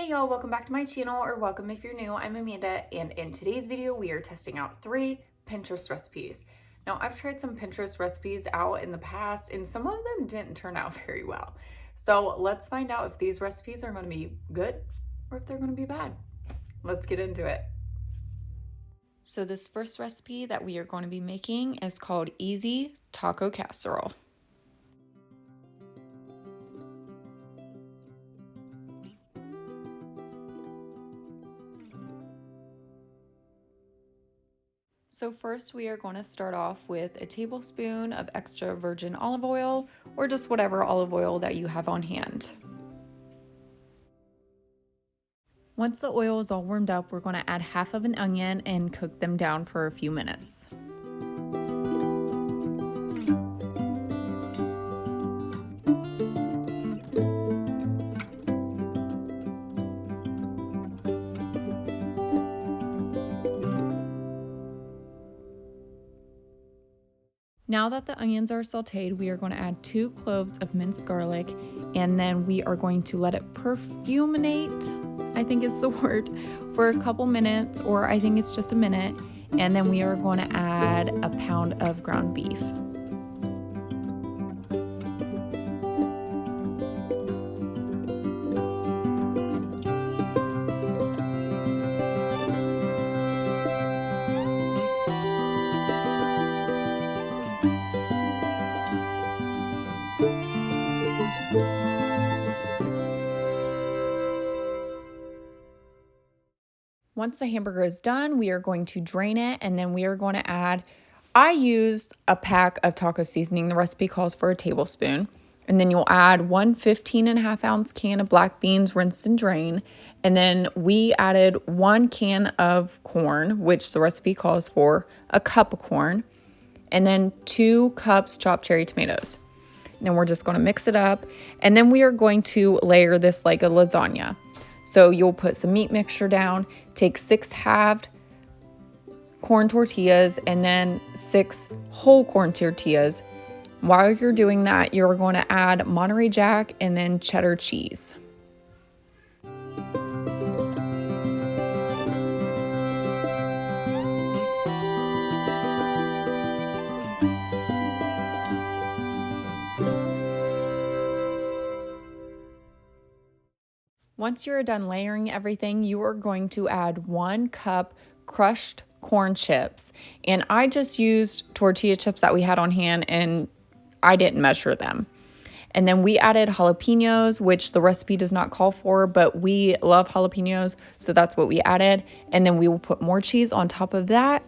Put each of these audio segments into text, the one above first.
Hey y'all, welcome back to my channel, or welcome if you're new. I'm Amanda, and in today's video we are testing out 3 Pinterest recipes. Now, I've tried some Pinterest recipes out in the past and some of them didn't turn out very well. So let's find out if these recipes are going to be good or if they're going to be bad. Let's get into it. So this first recipe that we are going to be making is called Easy Taco Casserole. So first we are going to start off with a tablespoon of extra virgin olive oil, or just whatever olive oil that you have on hand. Once the oil is all warmed up, we're going to add half of an onion and cook them down for a few minutes. Now that the onions are sauteed, we are going to add 2 cloves of minced garlic, and then we are going to let it perfuminate, I think is the word, for a couple minutes, or I think it's just a minute, and then we are going to add a pound of ground beef. Once the hamburger is done, we are going to drain it, and then we are going to add, I used a pack of taco seasoning. The recipe calls for a tablespoon. And then you'll add 1 15.5-ounce can of black beans, rinsed and drained. And then we added 1 can of corn, which the recipe calls for a cup of corn. And then 2 cups chopped cherry tomatoes. And then we're just going to mix it up. And then we are going to layer this like a lasagna. So you'll put some meat mixture down, take 6 halved corn tortillas, and then 6 whole corn tortillas. While you're doing that, you're going to add Monterey Jack and then cheddar cheese. Once you're done layering everything, you are going to add 1 cup crushed corn chips. And I just used tortilla chips that we had on hand, and I didn't measure them. And then we added jalapenos, which the recipe does not call for, but we love jalapenos, so that's what we added. And then we will put more cheese on top of that.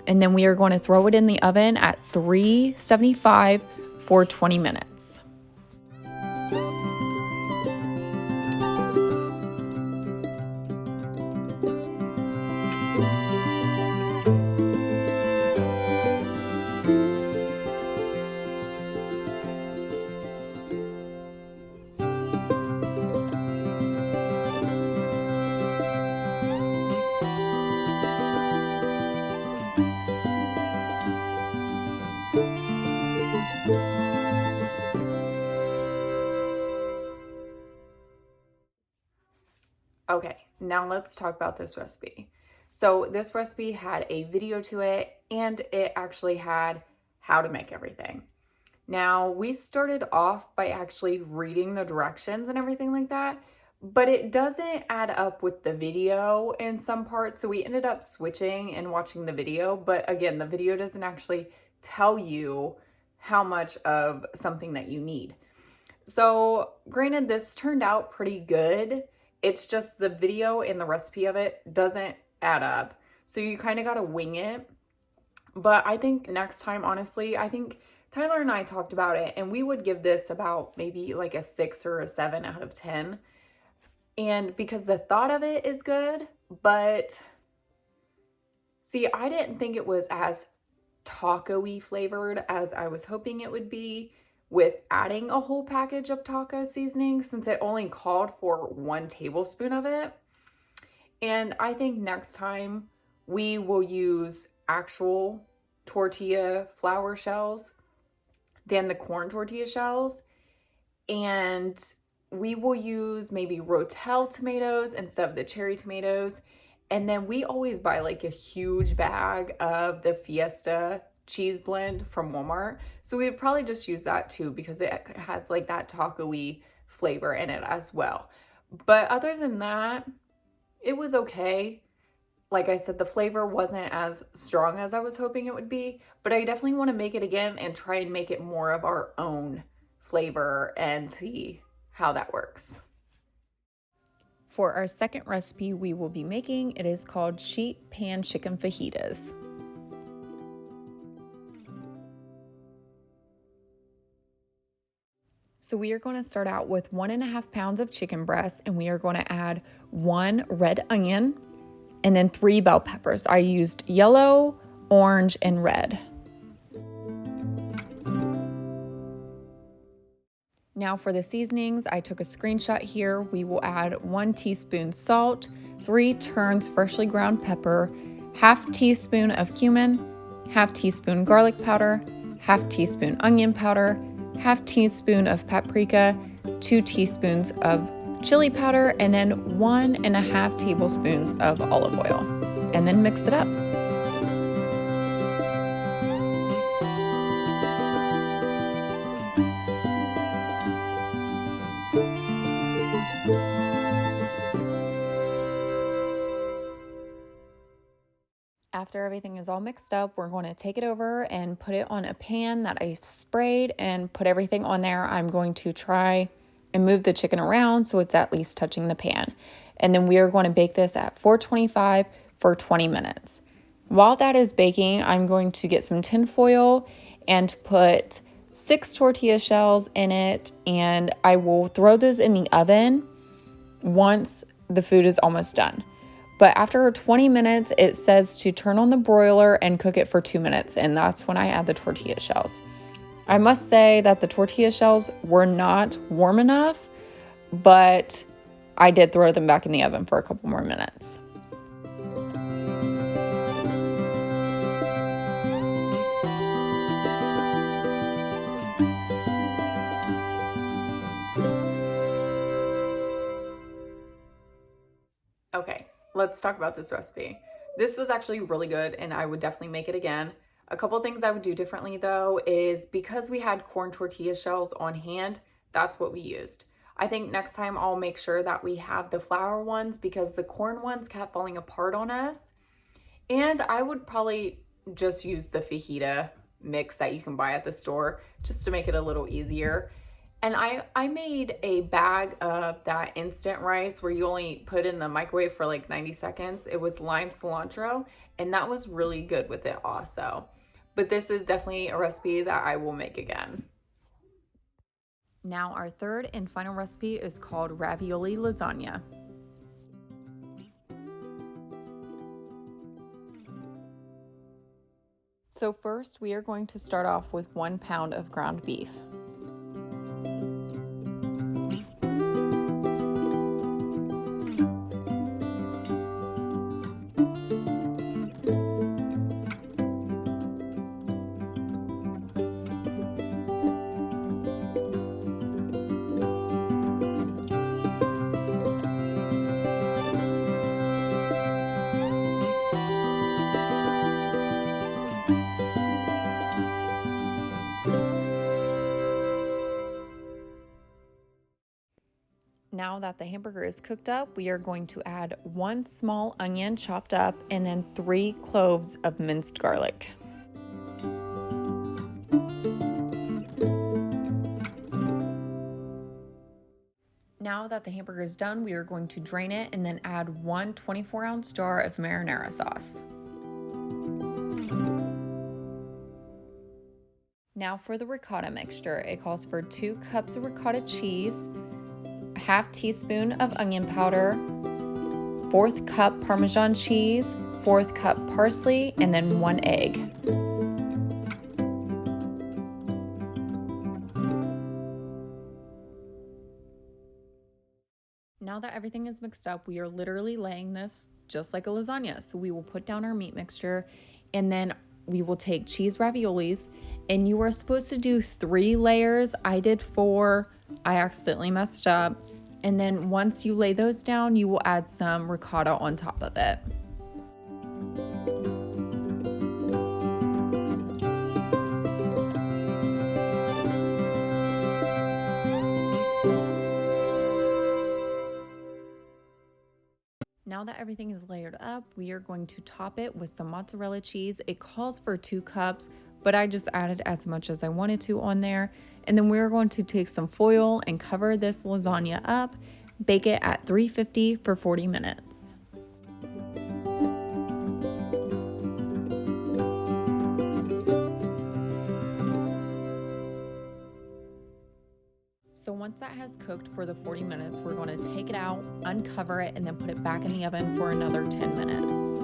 And then we are going to throw it in the oven at 375 for 20 minutes. Okay, now let's talk about this recipe. So this recipe had a video to it, and it actually had how to make everything. Now, we started off by actually reading the directions and everything like that, but it doesn't add up with the video in some parts, so we ended up switching and watching the video. But again, the video doesn't actually tell you how much of something that you need. So granted, this turned out pretty good. It's just the video and the recipe of it doesn't add up. So you kind of got to wing it. But I think next time, honestly, I think Tyler and I talked about it, and we would give this about maybe like a 6 or a 7 out of 10. And because the thought of it is good, but see, I didn't think it was as taco-y flavored as I was hoping it would be, with adding a whole package of taco seasoning, since it only called for 1 tablespoon of it. And I think next time we will use actual tortilla flour shells than the corn tortilla shells. And we will use maybe Rotel tomatoes instead of the cherry tomatoes. And then we always buy like a huge bag of the Fiesta cheese blend from Walmart. So we would probably just use that too because it has like that taco-y flavor in it as well. But other than that, it was okay. Like I said, the flavor wasn't as strong as I was hoping it would be, but I definitely want to make it again and try and make it more of our own flavor and see how that works. For our second recipe we will be making, it is called sheet pan chicken fajitas. So we are going to start out with 1.5 pounds of chicken breast, and we are going to add 1 red onion and then 3 bell peppers. I used yellow, orange, and red. Now for the seasonings, I took a screenshot here. We will add 1 teaspoon salt, 3 turns freshly ground pepper, 1/2 teaspoon of cumin, 1/2 teaspoon garlic powder, 1/2 teaspoon onion powder, 1/2 teaspoon of paprika, 2 teaspoons of chili powder, and then 1.5 tablespoons of olive oil. And then mix it up. After everything is all mixed up, we're going to take it over and put it on a pan that I've sprayed and put everything on there. I'm going to try and move the chicken around so it's at least touching the pan. And then we are going to bake this at 425 for 20 minutes. While that is baking, I'm going to get some tin foil and put 6 tortilla shells in it, and I will throw those in the oven once the food is almost done. But after 20 minutes, it says to turn on the broiler and cook it for 2 minutes, and that's when I add the tortilla shells. I must say that the tortilla shells were not warm enough, but I did throw them back in the oven for a couple more minutes. Okay, let's talk about this recipe. This was actually really good and I would definitely make it again. A couple things I would do differently though is because we had corn tortilla shells on hand, that's what we used. I think next time I'll make sure that we have the flour ones because the corn ones kept falling apart on us. And I would probably just use the fajita mix that you can buy at the store just to make it a little easier. And I made a bag of that instant rice where you only put in the microwave for like 90 seconds. It was lime cilantro, and that was really good with it also. But this is definitely a recipe that I will make again. Now our third and final recipe is called Ravioli Lasagna. So first we are going to start off with 1 pound of ground beef. Now that the hamburger is cooked up, we are going to add 1 small onion chopped up and then 3 cloves of minced garlic. Now that the hamburger is done, we are going to drain it and then add 1 24-ounce jar of marinara sauce. Now for the ricotta mixture, it calls for 2 cups of ricotta cheese, 1/2 teaspoon of onion powder, 1/4 cup Parmesan cheese, 1/4 cup parsley, and then 1 egg. Now that everything is mixed up, we are literally laying this just like a lasagna. So we will put down our meat mixture and then we will take cheese raviolis, and you are supposed to do 3 layers. I did 4 I accidentally messed up. And then once you lay those down, you will add some ricotta on top of it. Now that everything is layered up, we are going to top it with some mozzarella cheese. It calls for 2 cups, but I just added as much as I wanted to on there. And then we're going to take some foil and cover this lasagna up, bake it at 350 for 40 minutes. So once that has cooked for the 40 minutes, we're going to take it out, uncover it, and then put it back in the oven for another 10 minutes.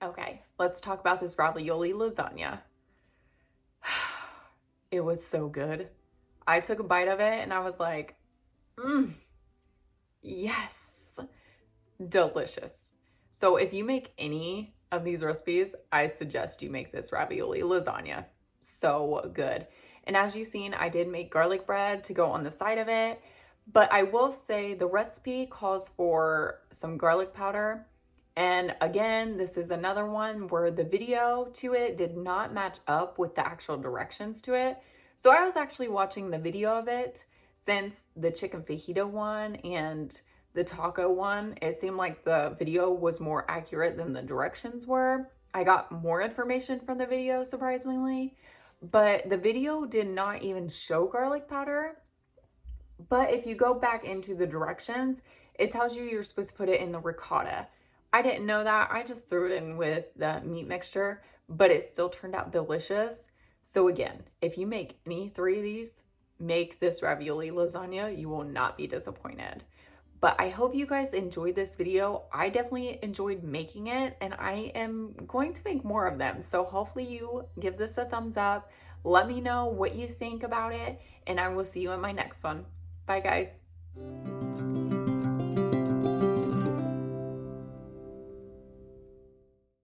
Okay, let's talk about this ravioli lasagna. It was so good. I took a bite of it and I was like, yes, delicious. So if you make any of these recipes, I suggest you make this ravioli lasagna. So good. And as you've seen, I did make garlic bread to go on the side of it, but I will say the recipe calls for some garlic powder. And again, this is another one where the video to it did not match up with the actual directions to it. So I was actually watching the video of it, since the chicken fajita one and the taco one, it seemed like the video was more accurate than the directions were. I got more information from the video, surprisingly, but the video did not even show garlic powder. But if you go back into the directions, it tells you you're supposed to put it in the ricotta. I didn't know that. I just threw it in with the meat mixture, but it still turned out delicious. So again, if you make any 3 of these, make this ravioli lasagna. You will not be disappointed. But I hope you guys enjoyed this video. I definitely enjoyed making it, and I am going to make more of them. So hopefully you give this a thumbs up. Let me know what you think about it, and I will see you in my next one. Bye, guys.